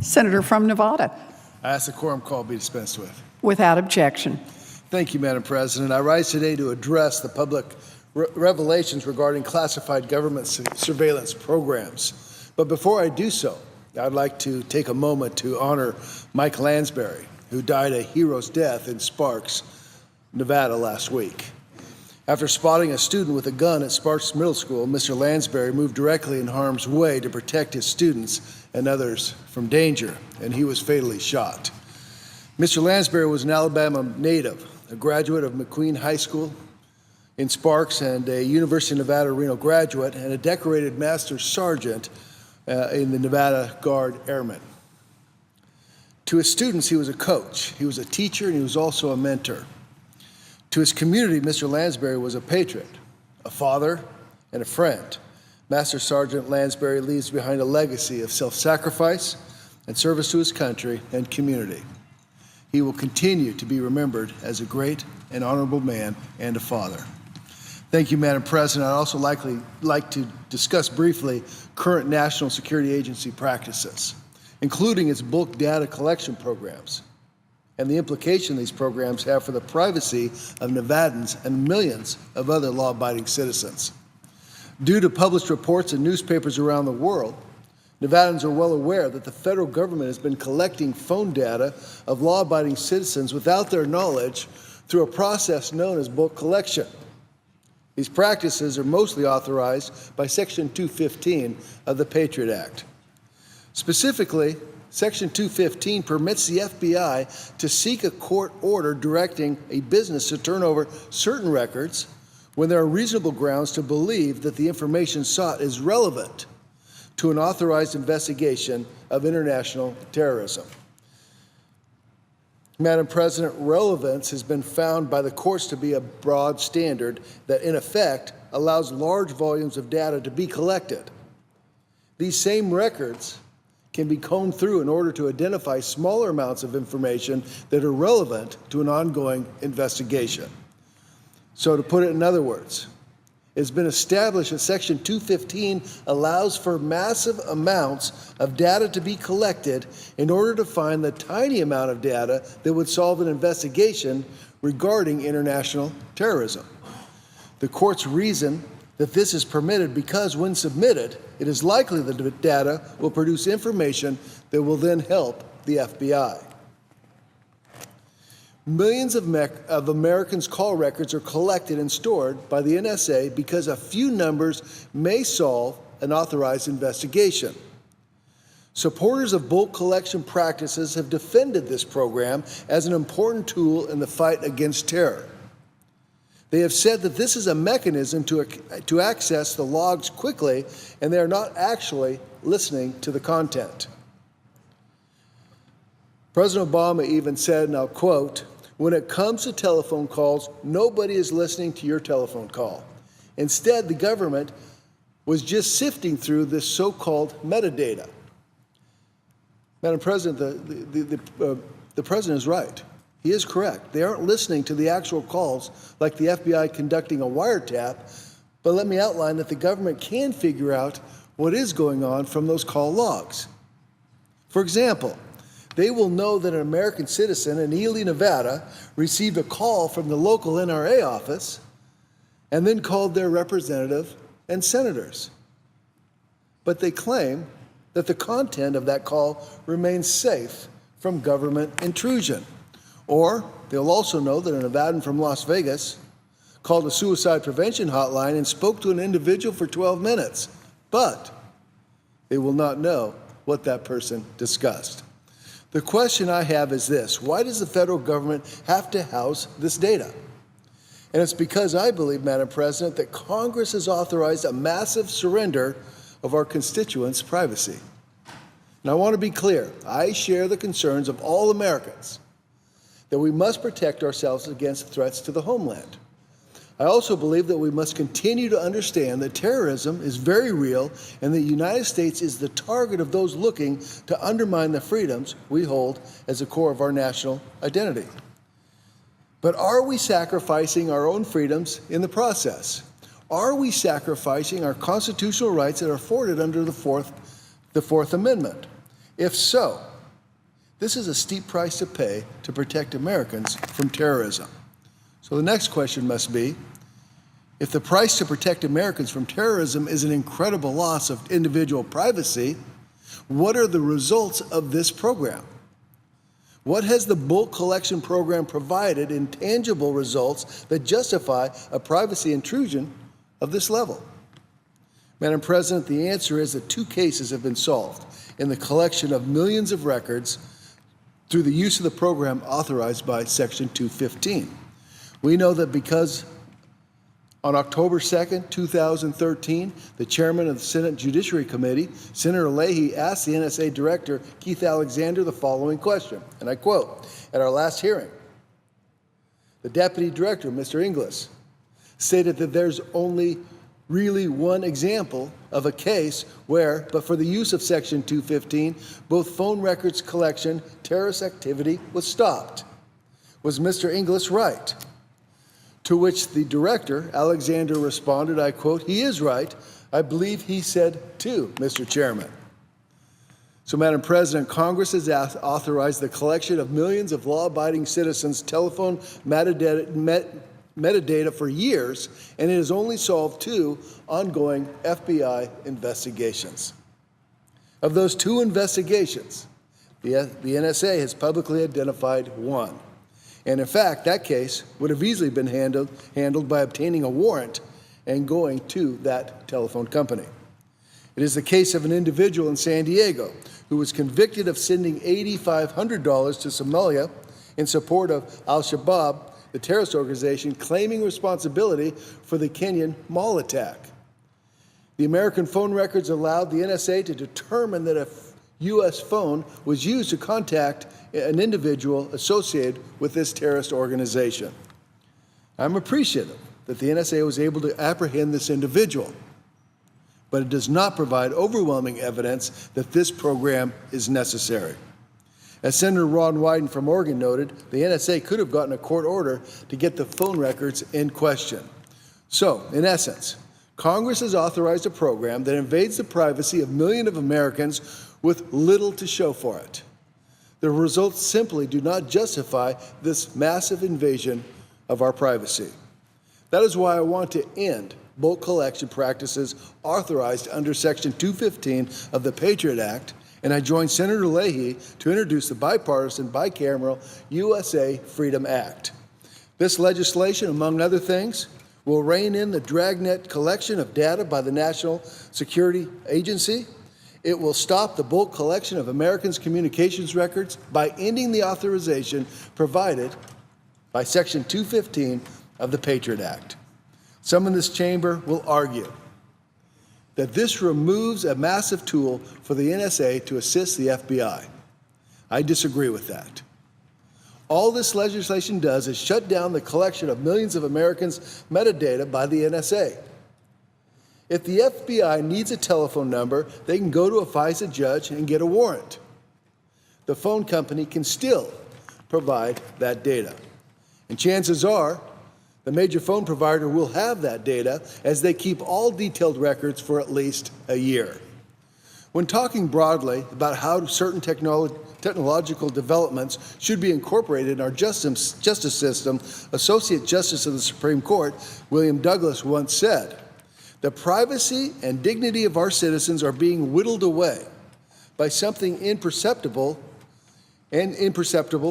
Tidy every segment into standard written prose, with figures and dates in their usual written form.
Senator from Nevada. I ask the quorum call be dispensed with. Without objection. Thank you, Madam President. I rise today to address the public revelations regarding classified government surveillance programs. But before I do so, I'd like to take a moment to honor Mike Lansbury, who died a hero's death in Sparks, Nevada last week. After spotting a student with a gun at Sparks Middle School, Mr. Lansbury moved directly in harm's way to protect his students and others from danger, and he was fatally shot. Mr. Lansbury was an Alabama native, a graduate of McQueen High School in Sparks and a University of Nevada, Reno graduate, and a decorated Master Sergeant in the Nevada Guard Airmen. To his students, he was a coach, he was a teacher, and he was also a mentor. To his community, Mr. Lansbury was a patriot, a father, and a friend. Master Sergeant Lansbury leaves behind a legacy of self-sacrifice and service to his country and community. He will continue to be remembered as a great and honorable man and a father. Thank you, Madam President. I'd also like to discuss briefly current National Security Agency practices, including its bulk data collection programs and the implication these programs have for the privacy of Nevadans and millions of other law-abiding citizens. Due to published reports in newspapers around the world, Nevadans are well aware that the federal government has been collecting phone data of law-abiding citizens without their knowledge through a process known as bulk collection. These practices are mostly authorized by Section 215 of the Patriot Act. Specifically, Section 215 permits the FBI to seek a court order directing a business to turn over certain records when there are reasonable grounds to believe that the information sought is relevant to an authorized investigation of international terrorism. Madam President, relevance has been found by the courts to be a broad standard that, in effect, allows large volumes of data to be collected. These same records can be combed through in order to identify smaller amounts of information that are relevant to an ongoing investigation. So to put it in other words, it's been established that Section 215 allows for massive amounts of data to be collected in order to find the tiny amount of data that would solve an investigation regarding international terrorism. The courts reason that this is permitted because when submitted, it is likely that the data will produce information that will then help the FBI. Millions of Americans' call records are collected and stored by the NSA because a few numbers may solve an authorized investigation. Supporters of bulk collection practices have defended this program as an important tool in the fight against terror. They have said that this is a mechanism to access the logs quickly, and they are not actually listening to the content. President Obama even said, and I'll quote, "When it comes to telephone calls, nobody is listening to your telephone call. Instead, the government was just sifting through this so-called metadata." Madam President, the President is right. He is correct. They aren't listening to the actual calls like the FBI conducting a wiretap, but let me outline that the government can figure out what is going on from those call logs. For example, they will know that an American citizen in Ely, Nevada, received a call from the local NRA office and then called their representative and senators. But they claim that the content of that call remains safe from government intrusion. Or they'll also know that a Nevadan from Las Vegas called a suicide prevention hotline and spoke to an individual for 12 minutes, but they will not know what that person discussed. The question I have is this: why does the federal government have to house this data? And it's because I believe, Madam President, that Congress has authorized a massive surrender of our constituents' privacy. And I want to be clear, I share the concerns of all Americans that we must protect ourselves against threats to the homeland. I also believe that we must continue to understand that terrorism is very real and the United States is the target of those looking to undermine the freedoms we hold as the core of our national identity. But are we sacrificing our own freedoms in the process? Are we sacrificing our constitutional rights that are afforded under the Fourth Amendment? If so, This is a steep price to pay to protect Americans from terrorism. So the next question must be, if the price to protect Americans from terrorism is an incredible loss of individual privacy, what are the results of this program? What has the bulk collection program provided in tangible results that justify a privacy intrusion of this level? Madam President, the answer is that 2 cases have been solved in the collection of millions of records through the use of the program authorized by Section 215. We know that because on October 2nd, 2013, the chairman of the Senate Judiciary Committee, Senator Leahy, asked the NSA Director, Keith Alexander, the following question, and I quote, "At our last hearing, the Deputy Director, Mr. Inglis, stated that there's only really one example of a case where, but for the use of Section 215, both phone records collection, terrorist activity was stopped. Was Mr. Inglis right?" To which the director, Alexander, responded, I quote, "He is right. I believe he said too, Mr. Chairman." So, Madam President, Congress has authorized the collection of millions of law-abiding citizens' telephone metadata for years, and it has only solved 2 ongoing FBI investigations. Of those 2 investigations, the NSA has publicly identified 1. And in fact, that case would have easily been handled by obtaining a warrant and going to that telephone company. It is the case of an individual in San Diego who was convicted of sending $8,500 to Somalia in support of al-Shabaab, the terrorist organization, claiming responsibility for the Kenyan mall attack. The American phone records allowed the NSA to determine that a U.S. phone was used to contact an individual associated with this terrorist organization. I'm appreciative that the NSA was able to apprehend this individual, but it does not provide overwhelming evidence that this program is necessary. As Senator Ron Wyden from Oregon noted, the NSA could have gotten a court order to get the phone records in question. So, in essence, Congress has authorized a program that invades the privacy of millions of Americans with little to show for it. The results simply do not justify this massive invasion of our privacy. That is why I want to end bulk collection practices authorized under Section 215 of the Patriot Act, and I join Senator Leahy to introduce the bipartisan, bicameral USA Freedom Act. This legislation, among other things, will rein in the dragnet collection of data by the National Security Agency. It will stop the bulk collection of Americans' communications records by ending the authorization provided by Section 215 of the Patriot Act. Some in this chamber will argue that this removes a massive tool for the NSA to assist the FBI. I disagree with that. All this legislation does is shut down the collection of millions of Americans' metadata by the NSA. If the FBI needs a telephone number, they can go to a FISA judge and get a warrant. The phone company can still provide that data. And chances are, the major phone provider will have that data as they keep all detailed records for at least a year. When talking broadly about how certain technological developments should be incorporated in our justice system, Associate Justice of the Supreme Court, William Douglas, once said, "The privacy and dignity of our citizens are being whittled away by something imperceptible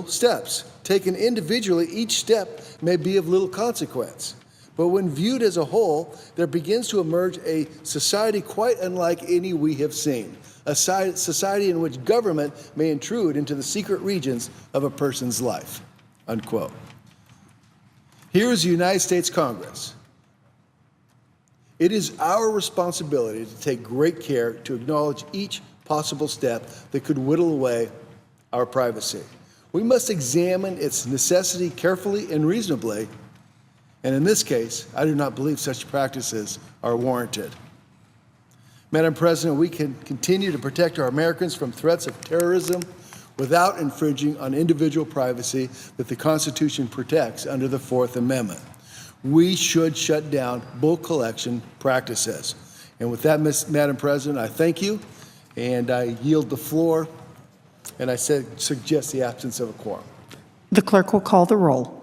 steps. Taken individually, each step may be of little consequence. But when viewed as a whole, there begins to emerge a society quite unlike any we have seen, a society in which government may intrude into the secret regions of a person's life." Unquote. Here is the United States Congress. It is our responsibility to take great care to acknowledge each possible step that could whittle away our privacy. We must examine its necessity carefully and reasonably, and in this case, I do not believe such practices are warranted. Madam President, we can continue to protect our Americans from threats of terrorism without infringing on individual privacy that the Constitution protects under the Fourth Amendment. We should shut down bulk collection practices. And with that, Madam President, I thank you, and I yield the floor And I said, suggest the absence of a quorum. The clerk will call the roll.